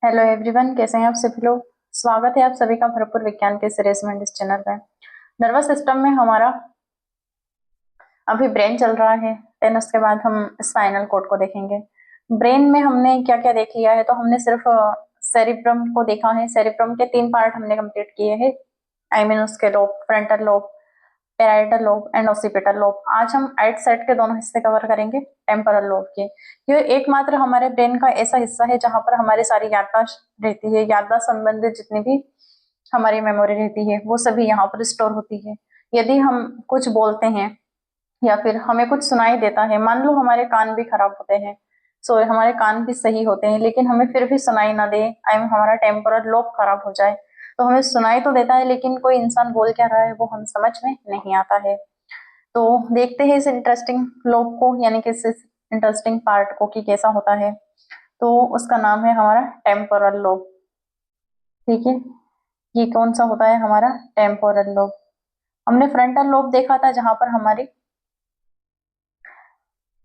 Hello everyone, कैसे हैं आप सभी लोग। स्वागत है आप सभी का भरपूर विज्ञान के सीरीज में इस चैनल पर। नर्वस सिस्टम में हमारा अभी ब्रेन चल रहा है, देन उसके बाद हम स्पाइनल कॉर्ड को देखेंगे। ब्रेन में हमने क्या क्या देख लिया है, तो हमने सिर्फ सेरिब्रम को देखा है। सेरिब्रम के 3 पार्ट हमने कंप्लीट किए हैं। आई मीन उसके lobe, frontal lobe, parietal lobe and occipital lobe. आज हम राइट साइड के दोनों हिस्से कवर करेंगे, टेम्पोरल लोब के। ये एकमात्र हमारे ब्रेन का ऐसा हिस्सा है जहां पर हमारी सारी याददाश्त रहती है। याददाश्त संबंधित जितनी भी हमारी मेमोरी रहती है वो सभी यहाँ पर स्टोर होती है। यदि हम कुछ बोलते हैं या फिर हमें कुछ सुनाई देता है, मान लो हमारे कान भी खराब होते हैं, सो हमारे कान भी सही होते हैं, लेकिन हमें फिर भी सुनाई ना दे, आई मीन हमारा टेम्पोरल लोब खराब हो जाए, तो हमें सुनाई तो देता है लेकिन कोई इंसान बोल क्या रहा है वो हम समझ में नहीं आता है। तो देखते हैं इस इंटरेस्टिंग लोब को, यानी कि इस इंटरेस्टिंग पार्ट को कि कैसा होता है। तो उसका नाम है हमारा टेम्पोरल लोब। ठीक है, ये कौन सा होता है हमारा टेम्पोरल लोब। हमने फ्रंटल लोब देखा था जहां पर हमारी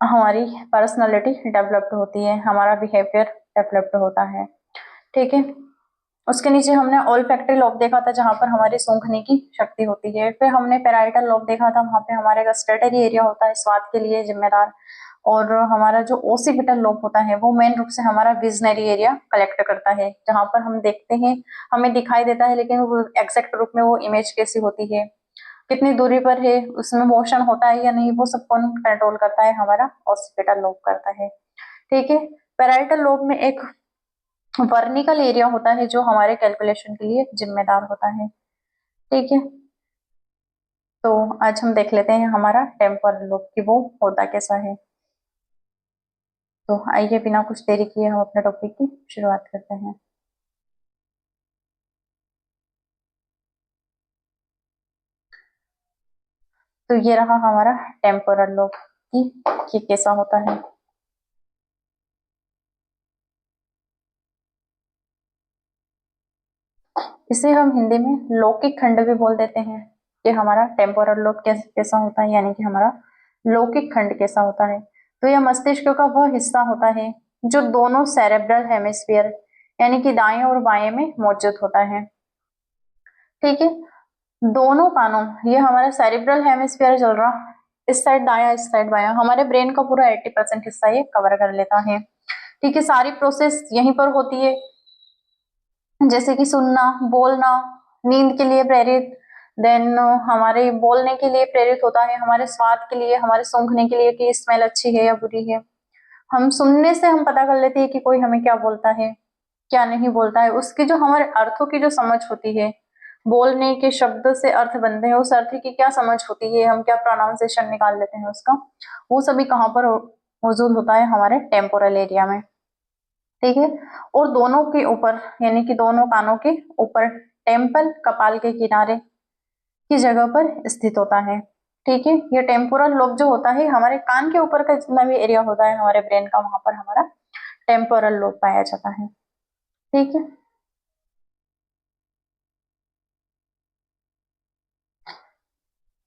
हमारी पर्सनालिटी डेवलप्ड होती है, हमारा बिहेवियर डेवलप्ड होता है। ठीक है, उसके नीचे हमने ओल्फैक्टरी लोब देखा था जहां पर हमारी सूंघने की शक्ति होती है। फिर हमने पैराइटल लोब देखा था, वहां पे हमारे गस्टेटरी एरिया होता है, स्वाद के लिए जिम्मेदार। और हमारा जो ओसिपिटल लोब होता है वो मेन रूप से हमारा विजनरी एरिया कलेक्ट करता है, जहां पर हम देखते हैं, हमें दिखाई देता है, लेकिन वो एग्जैक्ट रूप में वो इमेज कैसी होती है, कितनी दूरी पर है, उसमें मोशन होता है या नहीं, वो सब कौन कंट्रोल करता है, हमारा ओसिपिटल लोब करता है। ठीक है, पैराइटल लोब में एक वर्निकल एरिया होता है जो हमारे कैलकुलेशन के लिए जिम्मेदार होता है। ठीक है, तो आज हम देख लेते हैं हमारा टेम्पोरल लोब कि वो होता कैसा है। तो आइए बिना कुछ देरी किए हम अपने टॉपिक की शुरुआत करते हैं। तो ये रहा हमारा टेम्पोरल लोब कि ये कैसा होता है। इसे हम हिंदी में लौकिक खंड भी बोल देते हैं कि हमारा टेम्पोरल लोब कैसा होता है, यानी कि हमारा लौकिक खंड कैसा होता है। तो यह मस्तिष्क का वह हिस्सा होता है जो दोनों सेरेब्रल हेमिस्फीयर यानी कि दाएं और बाएं में मौजूद होता है। ठीक है, दोनों कानों, ये हमारा सेरेब्रल हेमिस्फीयर चल रहा, इस साइड दाया इस साइड बाया, हमारे ब्रेन का पूरा 80% हिस्सा ये कवर कर लेता है। ठीक है, सारी प्रोसेस यहीं पर होती है, जैसे कि सुनना, बोलना, नींद के लिए प्रेरित, देन हमारे बोलने के लिए प्रेरित होता है, हमारे स्वाद के लिए, हमारे सूंघने के लिए कि स्मेल अच्छी है या बुरी है। हम सुनने से हम पता कर लेते हैं कि कोई हमें क्या बोलता है क्या नहीं बोलता है, उसकी जो हमारे अर्थों की जो समझ होती है, बोलने के शब्द से अर्थ बनते हैं, उस अर्थ की क्या समझ होती है, हम क्या प्रोनाउंसिएशन निकाल लेते हैं उसका, वो सभी कहाँ पर मौजूद होता है, हमारे टेम्पोरल एरिया में। ठीक है, और दोनों के ऊपर यानी कि दोनों कानों के ऊपर टेम्पल, कपाल के किनारे की जगह पर स्थित होता है। ठीक है, ये टेम्पोरल लोब जो होता है हमारे कान के ऊपर का जितना भी एरिया होता है हमारे ब्रेन का, वहां पर हमारा टेम्पोरल लोब पाया जाता है। ठीक है,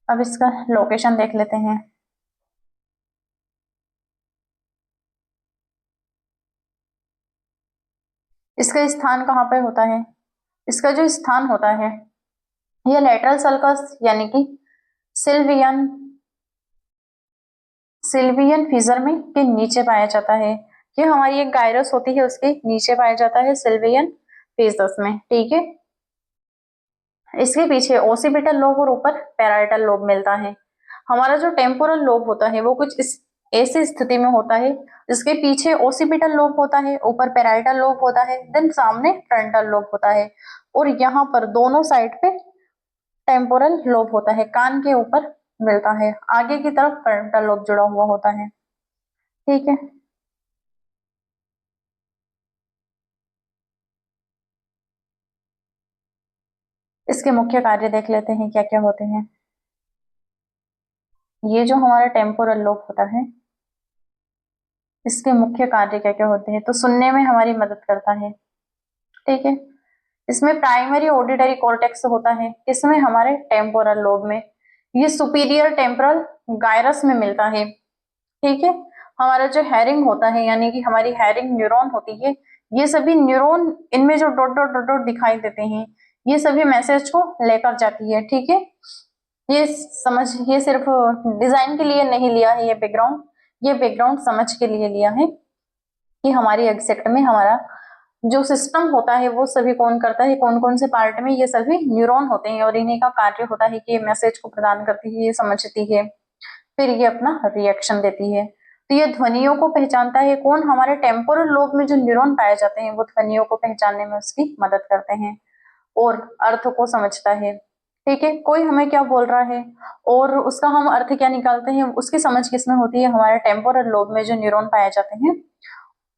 अब इसका लोकेशन देख लेते हैं। इसका स्थान कहाँ पे होता है, इसका जो स्थान होता है यह लेटरल सल्कस यानी कि सिल्वियन सिल्वियन फिजर में के नीचे पाया जाता है। ये हमारी एक गायरस होती है, उसके नीचे पाया जाता है सिल्वियन फिजर्स में। ठीक है, इसके पीछे ओसिपिटल लोब और ऊपर पैराइटल लोब मिलता है। हमारा जो टेम्पोरल लोब होता है वो कुछ इस ऐसी स्थिति में होता है जिसके पीछे ओसिपिटल लोब होता है, ऊपर पैराइटल लोब होता है, देन सामने फ्रंटल लोब होता है, और यहाँ पर दोनों साइड पे टेम्पोरल लोब होता है, कान के ऊपर मिलता है, आगे की तरफ फ्रंटल लोब जुड़ा हुआ होता है। ठीक है, इसके मुख्य कार्य देख लेते हैं क्या क्या होते हैं। ये जो हमारा टेम्पोरल लोब होता है इसके मुख्य कार्य क्या क्या होते हैं, तो सुनने में हमारी मदद करता है। ठीक है, इसमें प्राइमरी ऑडिटरी कॉर्टेक्स होता है, इसमें हमारे टेम्पोरल लोब में, ये सुपीरियर टेम्पोरल गायरस में मिलता है। ठीक है, हमारा जो हेरिंग होता है यानी कि हमारी हेरिंग न्यूरॉन होती है, ये सभी न्यूरॉन, इनमें जो डॉट डॉट डॉट डॉट दिखाई देते हैं, ये सभी मैसेज को लेकर जाती है। ठीक है, ये सिर्फ डिजाइन के लिए नहीं लिया है ये बैकग्राउंड समझ के लिए लिया है कि हमारी एग्जैक्ट में हमारा जो सिस्टम होता है वो सभी कौन करता है, कौन कौन से पार्ट में, ये सभी न्यूरॉन होते हैं और इन्हीं का कार्य होता है कि ये मैसेज को प्रदान करती है, ये समझती है, फिर ये अपना रिएक्शन देती है। तो ये ध्वनियों को पहचानता है कौन, हमारे टेम्पोरल लोब में जो न्यूरॉन पाए जाते हैं वो ध्वनियों को पहचानने में उसकी मदद करते हैं और अर्थ को समझता है। ठीक है, कोई हमें क्या बोल रहा है और उसका हम अर्थ क्या निकालते हैं, उसकी समझ किसमें होती है, हमारे टेम्पोरल लोब में जो न्यूरॉन पाए जाते हैं।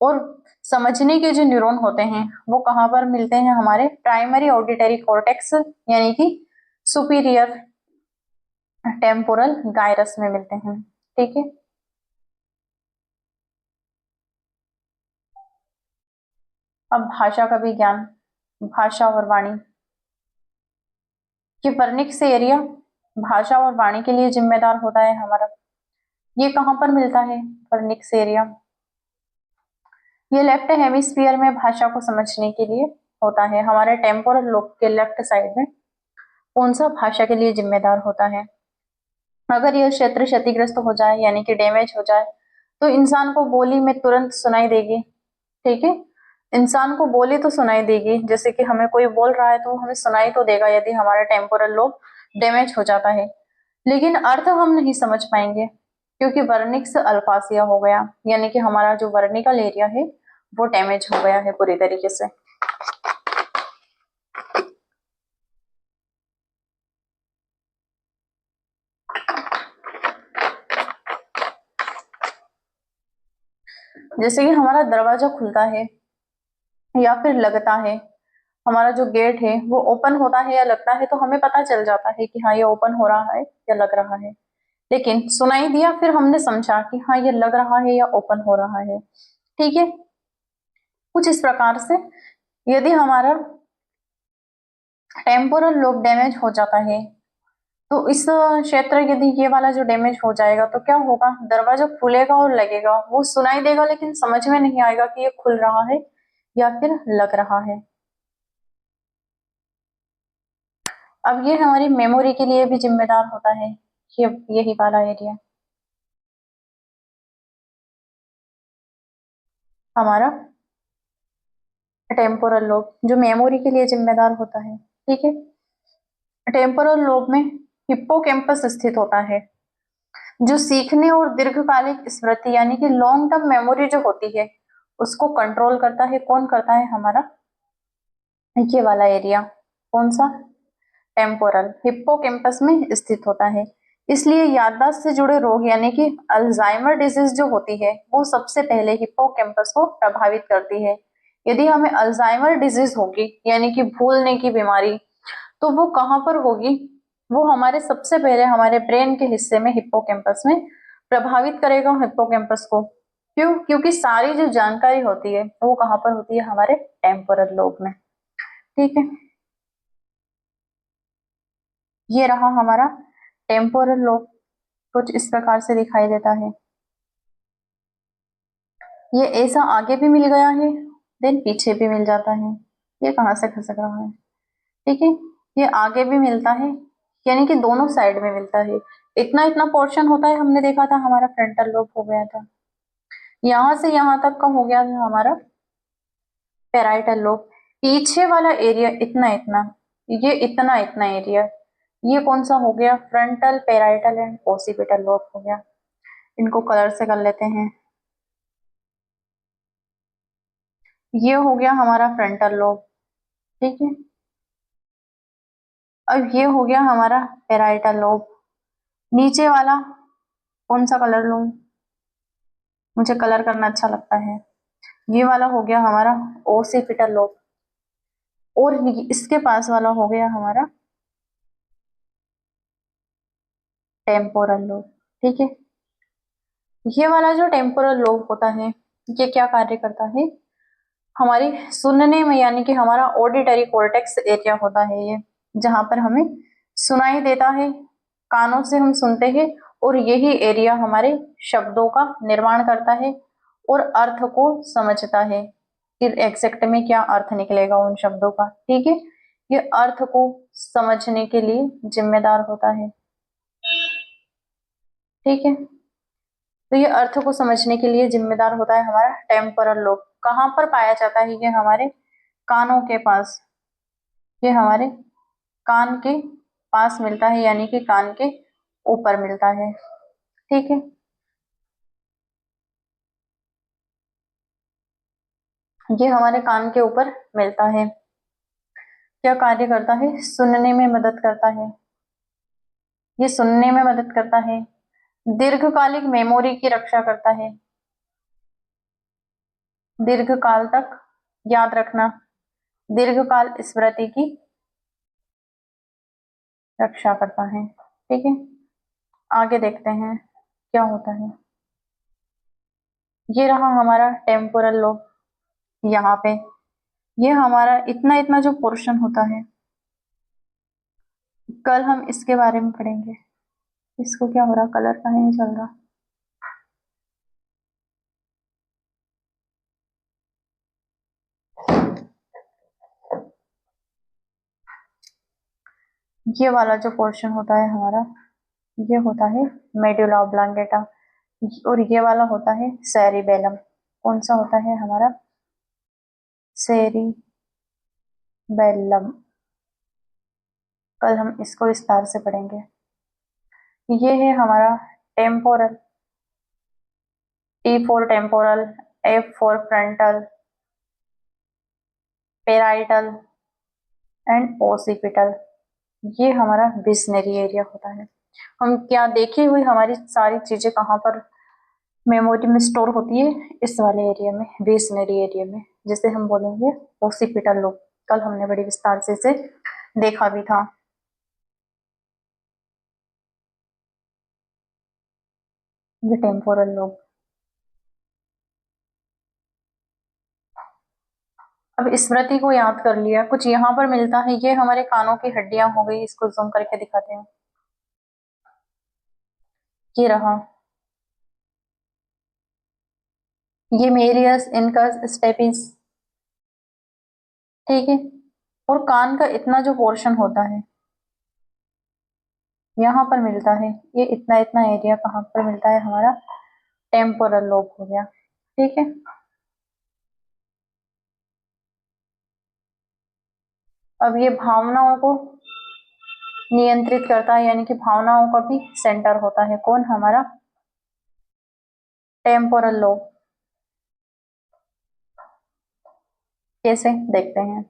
और समझने के जो न्यूरॉन होते हैं वो कहाँ पर मिलते हैं, हमारे प्राइमरी ऑडिटरी कॉर्टेक्स यानी कि सुपीरियर टेम्पोरल गायरस में मिलते हैं। ठीक है, अब भाषा का भी ज्ञान, भाषा और वाणी, ये वर्निक्स एरिया भाषा और वाणी के लिए जिम्मेदार होता है हमारा। ये कहाँ पर मिलता है, वर्निक्स एरिया, ये लेफ्ट हेमिस्फीयर में भाषा को समझने के लिए होता है। हमारे टेम्पोरल लोब के लेफ्ट साइड में कौन सा भाषा के लिए जिम्मेदार होता है। अगर यह क्षेत्र क्षतिग्रस्त हो जाए यानी कि डैमेज हो जाए तो इंसान को बोली में तुरंत सुनाई देगी। ठीक है, इंसान को बोली तो सुनाई देगी, जैसे कि हमें कोई बोल रहा है तो हमें सुनाई तो देगा यदि हमारा टेम्पोरल लोब डैमेज हो जाता है, लेकिन अर्थ हम नहीं समझ पाएंगे क्योंकि वर्निक्स अल्फासिया हो गया, यानी कि हमारा जो वर्निकल एरिया है वो डैमेज हो गया है पूरी तरीके से। जैसे कि हमारा दरवाजा खुलता है या फिर लगता है, हमारा जो गेट है वो ओपन होता है या लगता है तो हमें पता चल जाता है कि हाँ ये ओपन हो रहा है या लग रहा है, लेकिन सुनाई दिया फिर हमने समझा कि हाँ ये लग रहा है या ओपन हो रहा है। ठीक है, कुछ इस प्रकार से यदि हमारा टेम्पोरल लोब डैमेज हो जाता है तो इस क्षेत्र, यदि ये वाला जो डैमेज हो जाएगा तो क्या होगा, दरवाजा खुलेगा और लगेगा, वो सुनाई देगा लेकिन समझ में नहीं आएगा कि ये खुल रहा है या फिर लग रहा है। अब ये हमारी मेमोरी के लिए भी जिम्मेदार होता है, ये यही वाला एरिया हमारा टेम्पोरल लोब जो मेमोरी के लिए जिम्मेदार होता है। ठीक है, टेम्पोरल लोब में हिप्पोकैम्पस स्थित होता है जो सीखने और दीर्घकालिक स्मृति यानी कि लॉन्ग टर्म मेमोरी जो होती है उसको कंट्रोल करता है। कौन करता है, हमारा ये वाला एरिया, कौन सा, टेम्पोरल हिप्पोकैम्पस में स्थित होता है। इसलिए याददाश्त से जुड़े रोग यानी कि अल्जाइमर डिजीज जो होती है वो सबसे पहले हिप्पोकैम्पस को प्रभावित करती है। यदि हमें अल्जाइमर डिजीज होगी यानी कि भूलने की बीमारी, तो वो कहाँ पर होगी, वो हमारे सबसे पहले हमारे ब्रेन के हिस्से में हिप्पोकैम्पस में प्रभावित करेगा हिप्पोकैम्पस को। क्यों, क्योंकि सारी जो जानकारी होती है वो कहाँ पर होती है, हमारे टेम्पोरल लोब में। ठीक है, ये रहा हमारा टेम्पोरल लोब, कुछ इस प्रकार से दिखाई देता है। ये ऐसा आगे भी मिल गया है देन पीछे भी मिल जाता है, ये कहाँ से खसक रहा है। ठीक है, ये आगे भी मिलता है यानी कि दोनों साइड में मिलता है। इतना इतना पोर्शन होता है, हमने देखा था हमारा फ्रंटल लोब हो गया था, यहां से यहां तक का हो गया था हमारा पेराइटल लोब। पीछे वाला एरिया इतना इतना, ये इतना इतना एरिया, ये कौन सा हो गया, frontal parietal and occipital lobe हो गया। इनको कलर से कर लेते हैं, ये हो गया हमारा फ्रंटल लोब। ठीक है, अब ये हो गया हमारा पेराइटल लोब। नीचे वाला कौन सा कलर लूं, मुझे कलर करना अच्छा लगता है, ये वाला हो गया हमारा ओसिपिटल लोब और इसके पास वाला हो गया हमारा टेम्पोरल लोब। ठीक है, ये वाला जो टेम्पोरल लोब होता है ये क्या कार्य करता है, हमारी सुनने में यानी कि हमारा ऑडिटरी कॉर्टेक्स एरिया होता है ये, जहां पर हमें सुनाई देता है, कानों से हम सुनते हैं और यही एरिया हमारे शब्दों का निर्माण करता है और अर्थ को समझता है। कि एग्जैक्ट में क्या अर्थ निकलेगा उन शब्दों का। ठीक है, ये अर्थ को समझने के लिए जिम्मेदार होता है। ठीक है, तो ये अर्थ को समझने के लिए जिम्मेदार होता है हमारा टेम्पोरल लोब। कहाँ पर पाया जाता है ये? हमारे कानों के पास। ये हमारे कान के पास मिलता है, यानी कि कान के ऊपर मिलता है। ठीक है, ये हमारे कान के ऊपर मिलता है। क्या कार्य करता है? सुनने में मदद करता है। ये सुनने में मदद करता है। दीर्घकालिक मेमोरी की रक्षा करता है। दीर्घकाल तक याद रखना, दीर्घकाल स्मृति की रक्षा करता है। ठीक है, आगे देखते हैं क्या होता है। ये रहा हमारा टेम्पोरल लोब। यहाँ पे ये हमारा इतना इतना जो पोर्शन होता है, कल हम इसके बारे में पढ़ेंगे। इसको क्या हो रहा, कलर का नहीं चल रहा। ये वाला जो पोर्शन होता है हमारा, ये होता है मेडुला ऑब्लांगेटा, और ये वाला होता है सेरिबेलम। कौन सा होता है हमारा? सेरिबेलम। कल हम इसको विस्तार से पढ़ेंगे। ये है हमारा temporal. T for temporal, F for frontal, parietal and occipital. ये हमारा विजनरी एरिया होता है। हम क्या देखे हुए हमारी सारी चीजें कहाँ पर मेमोरी में स्टोर होती है? इस वाले एरिया में, विजनरी एरिया में, जिसे हम बोलेंगे ओसिपिटल लोब। कल हमने बड़ी विस्तार से इसे देखा भी था। ये टेम्पोरल लोब। अब स्मृति को याद कर लिया, कुछ यहाँ पर मिलता है। ये हमारे कानों की हड्डियां हो गई, इसको जूम करके दिखाते हैं। ये रहा, ये मेरियस इनकस स्टेपिस। ठीक है, और कान का इतना जो पोर्शन होता है यहाँ पर मिलता है। ये इतना इतना एरिया कहाँ पर मिलता है? हमारा टेम्पोरल लोब हो गया। ठीक है, अब ये भावनाओं को नियंत्रित करता है, यानी कि भावनाओं का भी सेंटर होता है। कौन? हमारा टेम्पोरल लोब। कैसे देखते हैं?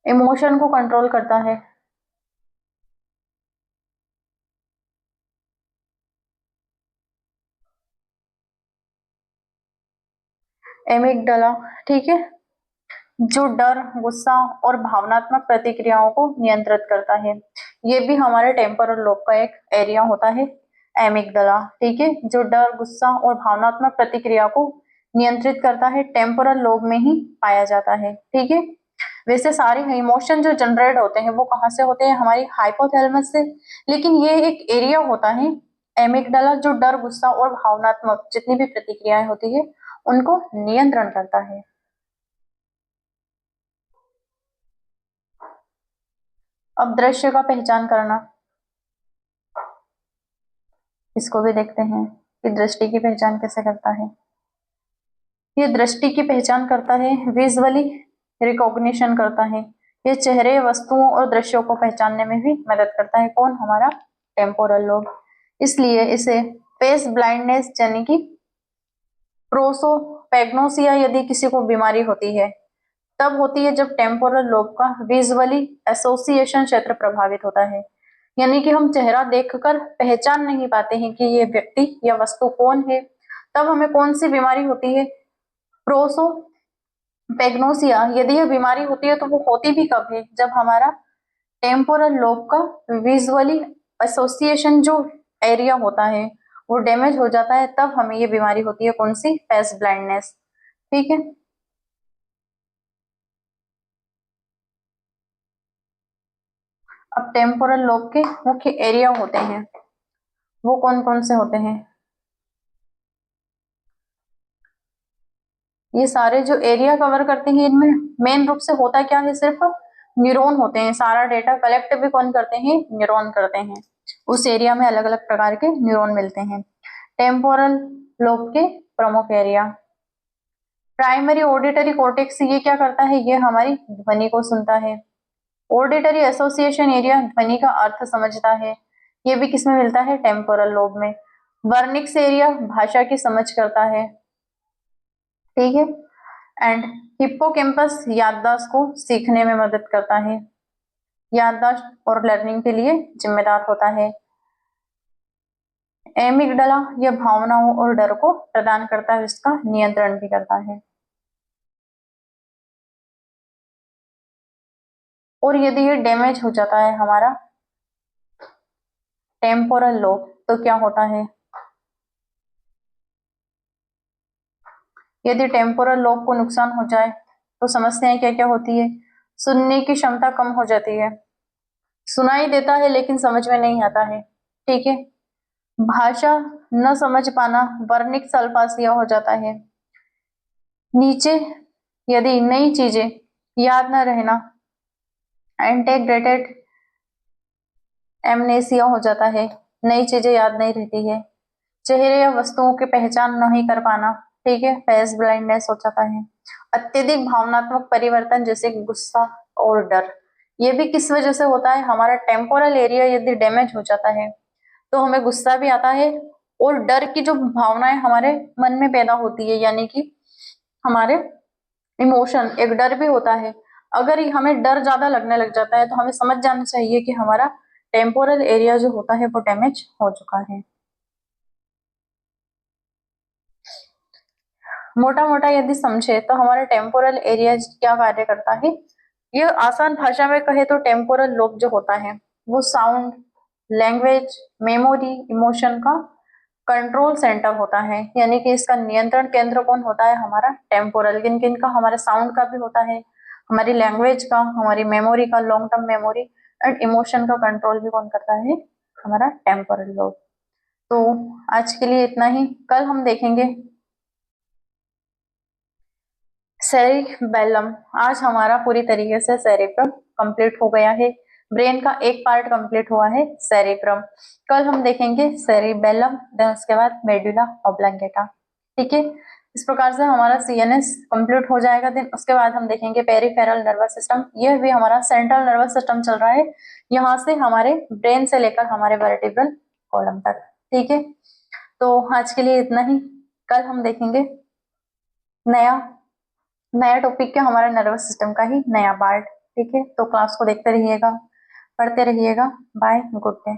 इमोशन को कंट्रोल करता है। एमिगडाला। ठीक है, जो डर, गुस्सा और भावनात्मक प्रतिक्रियाओं को नियंत्रित करता है। ये भी हमारे टेम्पोरल लोब का एक एरिया होता है, एमिगडाला। ठीक है, जो डर, गुस्सा और भावनात्मक प्रतिक्रिया को नियंत्रित करता है, टेम्पोरल लोब में ही पाया जाता है। ठीक है, वैसे सारे इमोशन जो जनरेट होते हैं वो कहाँ से होते हैं? हमारी हाइपोथैलेमस से। लेकिन ये एक एरिया होता है एमिगडाला, जो डर, गुस्सा और भावनात्मक जितनी भी प्रतिक्रियाएं होती है उनको नियंत्रण करता है। अब दृश्य का पहचान करना, इसको भी देखते हैं कि दृष्टि की पहचान कैसे करता है। ये दृष्टि की पहचान करता है, विजुअली रिकॉग्निशन करता है। ये चेहरे, वस्तुओं और दृश्यों को पहचानने में भी मदद करता है। कौन? हमारा टेम्पोरल लोब। इसलिए इसे फेस ब्लाइंडनेस यानी कि प्रोसोपैग्नोसिया यदि किसी को बीमारी होती है तब होती है जब टेम्पोरल लोब का विजुअली एसोसिएशन क्षेत्र प्रभावित होता है। यानी कि हम चेहरा देखकर पहचान नहीं पाते हैं कि ये व्यक्ति या वस्तु कौन है। तब हमें कौन सी बीमारी होती है? प्रोसोपैग्नोसिया। यदि यह बीमारी होती है तो वो होती भी कब है? जब हमारा टेम्पोरल लोब का विजुअली एसोसिएशन जो एरिया होता है वो डैमेज हो जाता है, तब हमें ये बीमारी होती है। कौन सी? Face blindness. ठीक है, अब टेम्पोरल लोब के मुख्य एरिया होते हैं, वो कौन कौन से होते हैं? ये सारे जो एरिया कवर करते हैं इनमें मेन रूप से होता क्या है, सिर्फ न्यूरॉन होते हैं। सारा डेटा कलेक्ट भी कौन करते हैं, न्यूरॉन करते हैं। उस एरिया में अलग अलग प्रकार के न्यूरॉन मिलते हैं। टेम्पोरल लोब के प्रमुख एरिया, प्राइमरी ऑडिटरी कॉर्टेक्स, ये क्या करता है, ये हमारी ध्वनि को सुनता है। ऑडिटरी एसोसिएशन एरिया, ध्वनि का अर्थ समझता है, ये भी किसमें मिलता है, टेम्पोरल लोब में। वर्निक्स एरिया, भाषा की समझ करता है, ठीक है। एंड हिप्पोकैम्पस, याददाश्त को सीखने में मदद करता है, याददाश्त और लर्निंग के लिए जिम्मेदार होता है। एमिगडाला, यह भावनाओं और डर को प्रदान करता है, इसका नियंत्रण भी करता है। और यदि ये डैमेज हो जाता है हमारा टेम्पोरल लोब, तो क्या होता है, यदि टेम्पोरल लोब को नुकसान हो जाए तो समस्याएं क्या क्या होती है, सुनने की क्षमता कम हो जाती है, सुनाई देता है लेकिन समझ में नहीं आता है, ठीक है। भाषा न समझ पाना, वर्निक अल्पासिया हो जाता है। नीचे यदि नई चीजें याद न रहना, इंटेग्रेटेड एमनेसिया हो जाता है, नई चीजें याद नहीं रहती है। चेहरे या वस्तुओं की पहचान नहीं कर पाना, ठीक है, फेस ब्लाइंडनेस हो जाता है। अत्यधिक भावनात्मक परिवर्तन जैसे गुस्सा और डर, ये भी किस वजह से होता है, हमारा टेम्पोरल एरिया यदि डैमेज हो जाता है तो हमें गुस्सा भी आता है और डर की जो भावनाएं हमारे मन में पैदा होती है, यानी कि हमारे इमोशन, एक डर भी होता है। अगर हमें डर ज्यादा लगने लग जाता है तो हमें समझ जाना चाहिए कि हमारा टेम्पोरल एरिया जो होता है वो डैमेज हो चुका है। मोटा मोटा यदि समझे तो हमारा टेम्पोरल एरिया क्या कार्य करता है, ये आसान भाषा में कहे तो टेम्पोरल लोब जो होता है वो साउंड, लैंग्वेज, मेमोरी, इमोशन का कंट्रोल सेंटर होता है, यानी कि इसका नियंत्रण केंद्र कौन होता है, हमारा टेम्पोरल। किन किन का, हमारे साउंड का भी होता है, हमारी लैंग्वेज का, हमारी मेमोरी का, long term memory, and emotion का कंट्रोल भी कौन करता है, हमारा टेम्पोरल लोब। तो आज के लिए इतना ही, कल हम देखेंगे सेरिबेलम। आज हमारा पूरी तरीके से सेरेब्रम कंप्लीट हो गया है, ब्रेन का एक पार्ट कंप्लीट हुआ है, सेरेब्रम। कल हम देखेंगे सेरिबेलम, देन उसके बाद मेडुला ऑब्लांगेटा, ठीक है। इस प्रकार से हमारा सीएनएस कंप्लीट हो जाएगा। देन उसके बाद हम देखेंगे पेरिफेरल नर्वस सिस्टम, यह भी हमारा सेंट्रल नर्वस सिस्टम चल रहा है, यहाँ से हमारे ब्रेन से लेकर हमारे वर्टिब्रल कॉलम तक, ठीक है। तो आज के लिए इतना ही, कल हम देखेंगे नया नया टॉपिक क्या, हमारा नर्वस सिस्टम का ही नया पार्ट, ठीक है। तो क्लास को देखते रहिएगा, पढ़ते रहिएगा। Bye, good day.